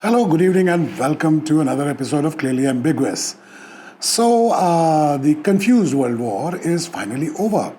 Hello, good evening, and welcome to another episode of Clearly Ambiguous. The confused World War is finally over.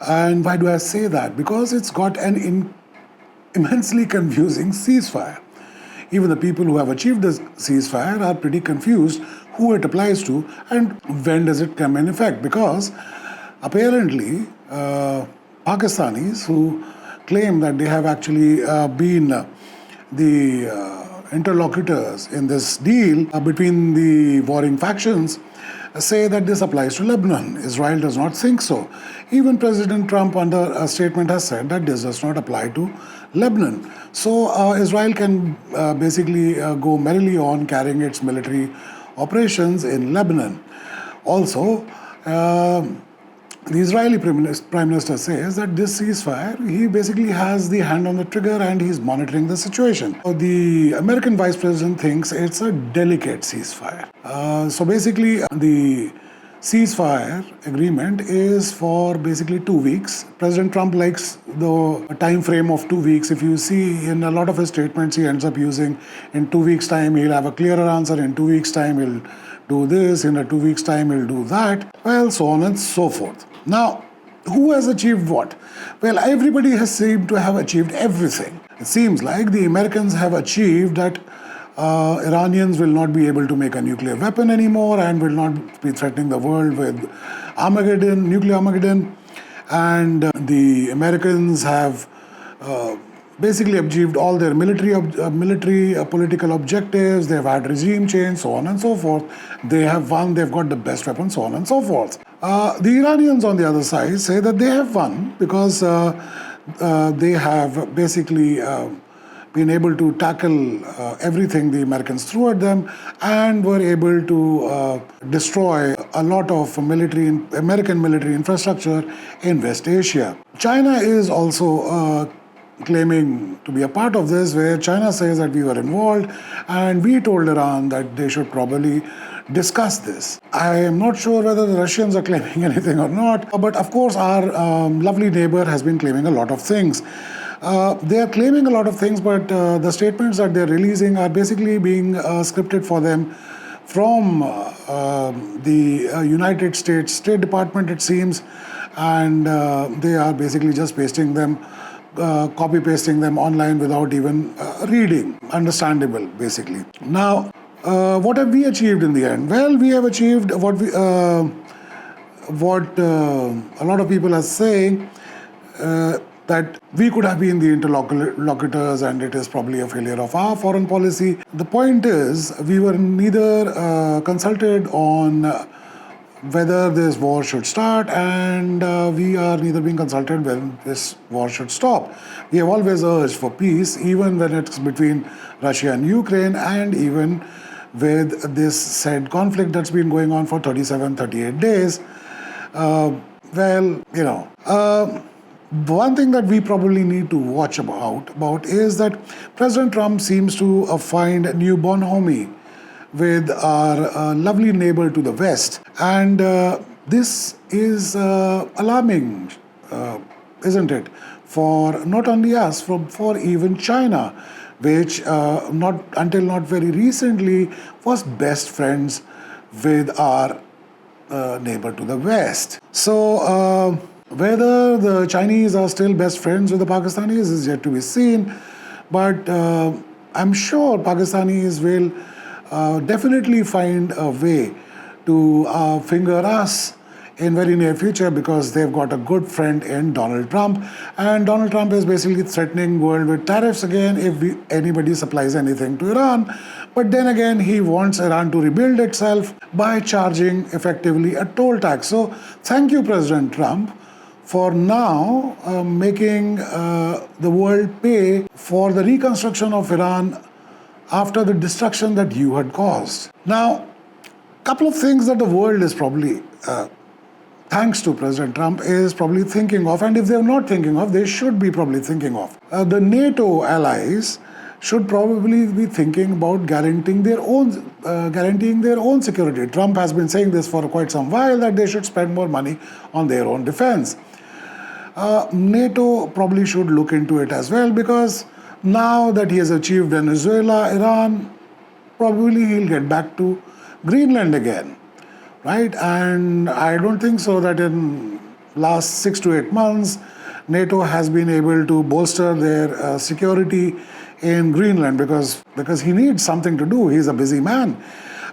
And why do I say that? Because it's got an immensely confusing ceasefire. Even the people who have achieved this ceasefire are pretty confused who it applies to and when does it come in effect. Because apparently, Pakistanis who claim that they have actually been the interlocutors in this deal between the warring factions say that this applies to Lebanon. Israel does not think so. Even President Trump, under a statement, has said that this does not apply to Lebanon. So Israel can basically go merrily on carrying its military operations in Lebanon. Also, the Israeli Prime Minister says that this ceasefire, he basically has the hand on the trigger and he's monitoring the situation. The American Vice President thinks it's a delicate ceasefire. So basically, the ceasefire agreement is for basically 2 weeks. President Trump likes the time frame of 2 weeks. If you see in a lot of his statements, he ends up using in 2 weeks' time, he'll have a clearer answer. In 2 weeks' time, he'll do this. In a 2 weeks' time, he'll do that. Well, so on and so forth. Now, who has achieved what? Well, everybody has seemed to have achieved everything. It seems like the Americans have achieved that Iranians will not be able to make a nuclear weapon anymore and will not be threatening the world with Armageddon, nuclear Armageddon. And the Americans have basically achieved all their military political objectives. They've had regime change, so on and so forth. They have won, they've got the best weapons, so on and so forth. The Iranians on the other side say that they have won because they have basically been able to tackle everything the Americans threw at them and were able to destroy a lot of American military infrastructure in West Asia. China is also claiming to be a part of this, where China says that we were involved and we told Iran that they should probably discuss this. I am not sure whether the Russians are claiming anything or not, but of course our lovely neighbor has been claiming a lot of things. They are claiming a lot of things, but the statements that they're releasing are basically being scripted for them from the United States State Department, it seems, and they are basically just copy-pasting them online without even reading. Understandable, basically. Now, what have we achieved in the end? Well, we have achieved what a lot of people are saying, that we could have been the interlocutors and it is probably a failure of our foreign policy. The point is, we were neither consulted on whether this war should start, and we are neither being consulted when this war should stop. We have always urged for peace, even when it's between Russia and Ukraine, and even with this said conflict that's been going on for 38 days. One thing that we probably need to watch about is that President Trump seems to find a new bonhomie with our lovely neighbor to the west. And this is alarming, isn't it? For not only us, for even China, which not very recently was best friends with our neighbor to the west. So whether the Chinese are still best friends with the Pakistanis is yet to be seen. But I'm sure Pakistanis will definitely find a way to finger us in very near future, because they've got a good friend in Donald Trump, and Donald Trump is basically threatening world with tariffs again if anybody supplies anything to Iran. But then again, he wants Iran to rebuild itself by charging effectively a toll tax. So thank you, President Trump, for now making the world pay for the reconstruction of Iran after the destruction that you had caused. Now, a couple of things that the world is probably, thanks to President Trump, is probably thinking of, and if they're not thinking of, they should be probably thinking of. The NATO allies should probably be thinking about guaranteeing their own security. Trump has been saying this for quite some while, that they should spend more money on their own defense. NATO probably should look into it as well, because Now that he has achieved Venezuela, Iran, probably he'll get back to Greenland again, right? And I don't think so that in last 6 to 8 months, NATO has been able to bolster their security in Greenland because he needs something to do. He's a busy man.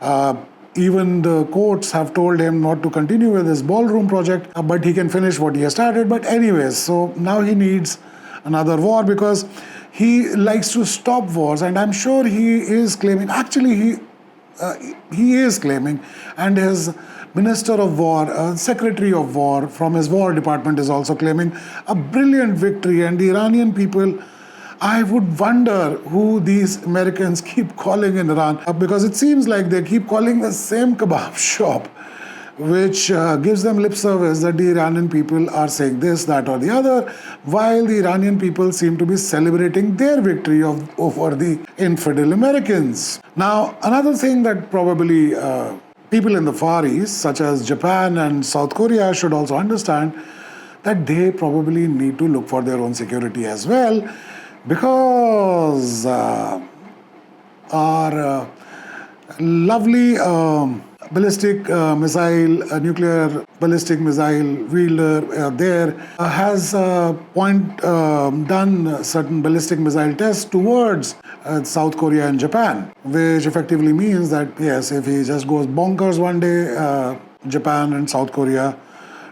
Uh, Even the courts have told him not to continue with his ballroom project, but he can finish what he has started. But anyways, so now he needs another war because he likes to stop wars, and I'm sure he is claiming. Actually, he is claiming, and his Minister of War, Secretary of War from his War Department is also claiming a brilliant victory, and the Iranian people. I would wonder who these Americans keep calling in Iran because it seems like they keep calling the same kebab shop, which gives them lip service that the Iranian people are saying this, that, or the other, while the Iranian people seem to be celebrating their victory over the infidel Americans. Now, another thing that probably people in the Far East, such as Japan and South Korea, should also understand that they probably need to look for their own security as well, because our lovely nuclear ballistic missile wielder there has done certain ballistic missile tests towards South Korea and Japan, which effectively means that yes, if he just goes bonkers one day, Japan and South Korea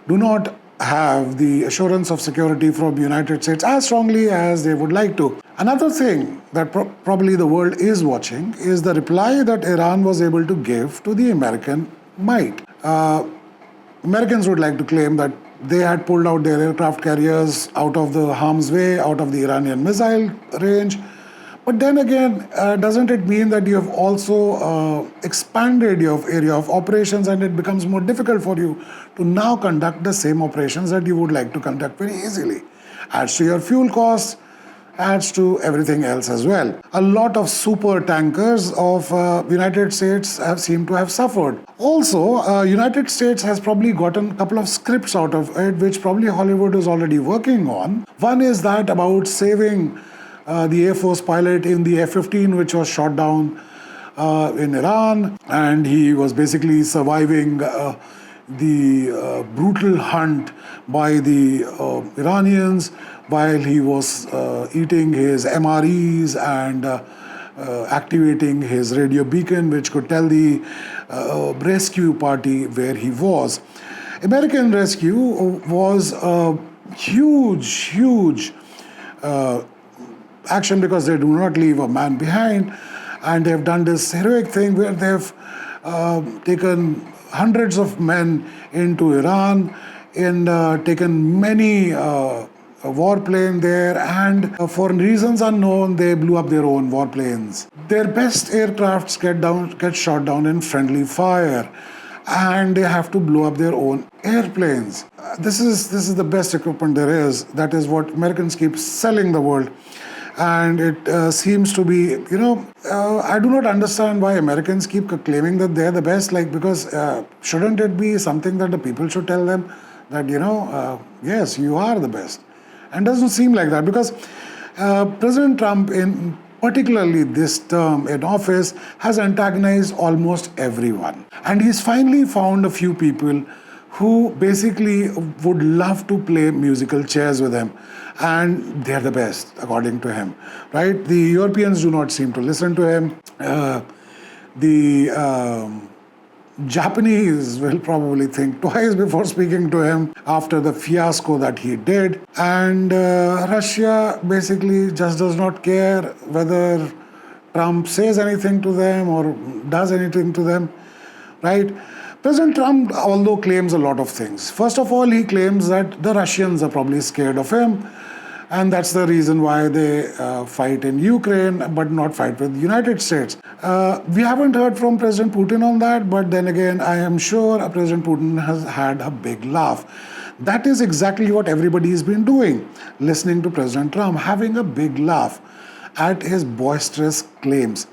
do not have the assurance of security from the United States as strongly as they would like to. Another thing that probably the world is watching is the reply that Iran was able to give to the American might. Americans would like to claim that they had pulled out their aircraft carriers out of the harm's way, out of the Iranian missile range. But then again, doesn't it mean that you have also expanded your area of operations and it becomes more difficult for you to now conduct the same operations that you would like to conduct very easily? Adds to your fuel costs, adds to everything else as well. A lot of super tankers of United States have seemed to have suffered. Also, United States has probably gotten a couple of scripts out of it, which probably Hollywood is already working on. One is that about saving the Air Force pilot in the F-15, which was shot down in Iran, and he was basically surviving the brutal hunt by the Iranians while he was eating his MREs and activating his radio beacon, which could tell the rescue party where he was. American rescue was a huge action because they do not leave a man behind, and they've done this heroic thing where they've taken hundreds of men into Iran and taken many warplane there, and for reasons unknown they blew up their own warplanes. Their best aircrafts get shot down in friendly fire, and they have to blow up their own airplanes. This is the best equipment there is. That is what Americans keep selling the world. And it seems to be, I do not understand why Americans keep claiming that they're the best, because shouldn't it be something that the people should tell them that, yes, you are the best? And it doesn't seem like that, because President Trump, in particularly this term in office, has antagonized almost everyone. And he's finally found a few people who basically would love to play musical chairs with him. And they're the best, according to him, right? The Europeans do not seem to listen to him. The Japanese will probably think twice before speaking to him after the fiasco that he did. And Russia basically just does not care whether Trump says anything to them or does anything to them, right? President Trump, although claims a lot of things. First of all, he claims that the Russians are probably scared of him, and that's the reason why they fight in Ukraine but not fight with the United States. We haven't heard from President Putin on that, but then again, I am sure President Putin has had a big laugh. That is exactly what everybody has been doing, listening to President Trump, having a big laugh at his boisterous claims.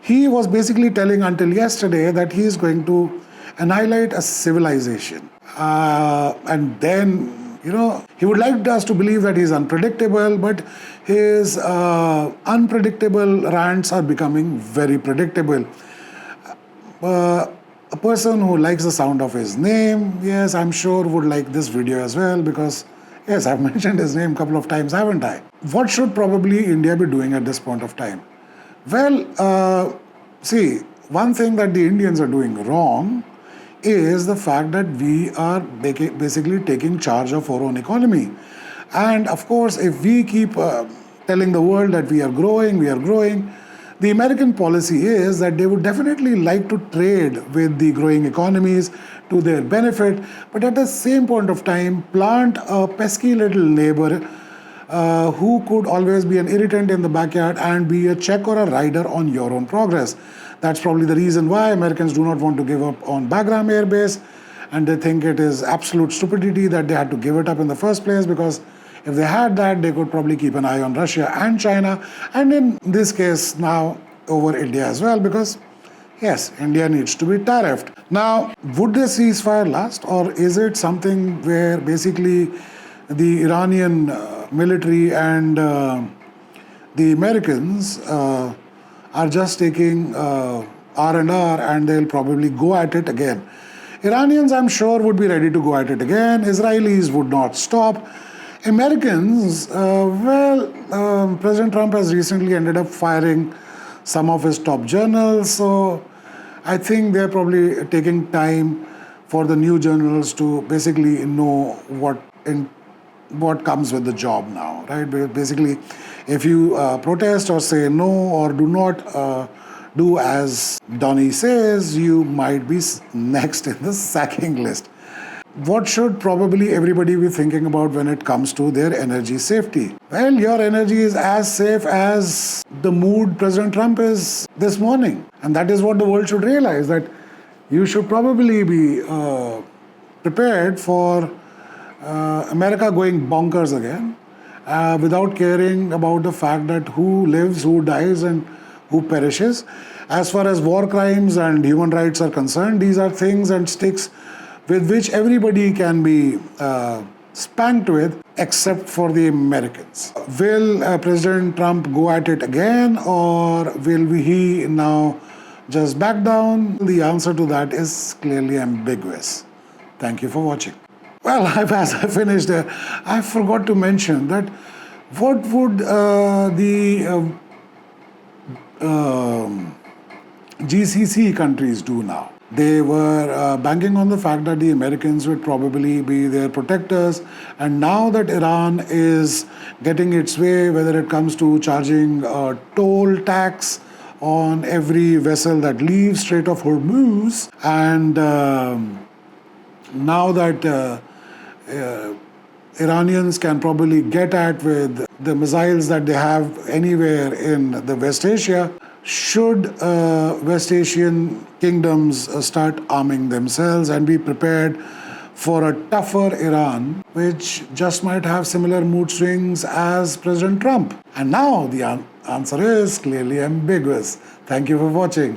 He was basically telling until yesterday that he is going to annihilate a civilization. And then, He would like us to believe that he's unpredictable, but his unpredictable rants are becoming very predictable. A person who likes the sound of his name, yes, I'm sure would like this video as well, because yes, I've mentioned his name a couple of times, haven't I? What should probably India be doing at this point of time? Well, see, one thing that the Indians are doing wrong is the fact that we are basically taking charge of our own economy. And of course, if we keep telling the world that we are growing, the American policy is that they would definitely like to trade with the growing economies to their benefit, but at the same point of time, plant a pesky little neighbor who could always be an irritant in the backyard and be a check or a rider on your own progress. That's probably the reason why Americans do not want to give up on Bagram Air Base, and they think it is absolute stupidity that they had to give it up in the first place, because if they had that, they could probably keep an eye on Russia and China, and in this case now over India as well, because yes, India needs to be tariffed. Now, would this ceasefire last, or is it something where basically the Iranian military and the Americans are just taking R&R, and they'll probably go at it again? Iranians, I'm sure, would be ready to go at it again. Israelis would not stop. Americans, President Trump has recently ended up firing some of his top generals, so I think they're probably taking time for the new generals to basically know what comes with the job now, right? Basically, if you protest or say no or do not do as Donnie says, you might be next in the sacking list. What should probably everybody be thinking about when it comes to their energy safety? Well, your energy is as safe as the mood President Trump is this morning. And that is what the world should realize, that you should probably be prepared for America going bonkers again, without caring about the fact that who lives, who dies, and who perishes. As far as war crimes and human rights are concerned, these are things and sticks with which everybody can be spanked with, except for the Americans. Will President Trump go at it again, or will he now just back down? The answer to that is clearly ambiguous. Thank you for watching. Well, as I finished there, I forgot to mention that what would the GCC countries do now? They were banking on the fact that the Americans would probably be their protectors, and now that Iran is getting its way, whether it comes to charging a toll tax on every vessel that leaves Strait of Hormuz, and now that Iranians can probably get at with the missiles that they have anywhere in the West Asia, should West Asian kingdoms start arming themselves and be prepared for a tougher Iran, which just might have similar mood swings as President Trump? And now the answer is clearly ambiguous. Thank you for watching.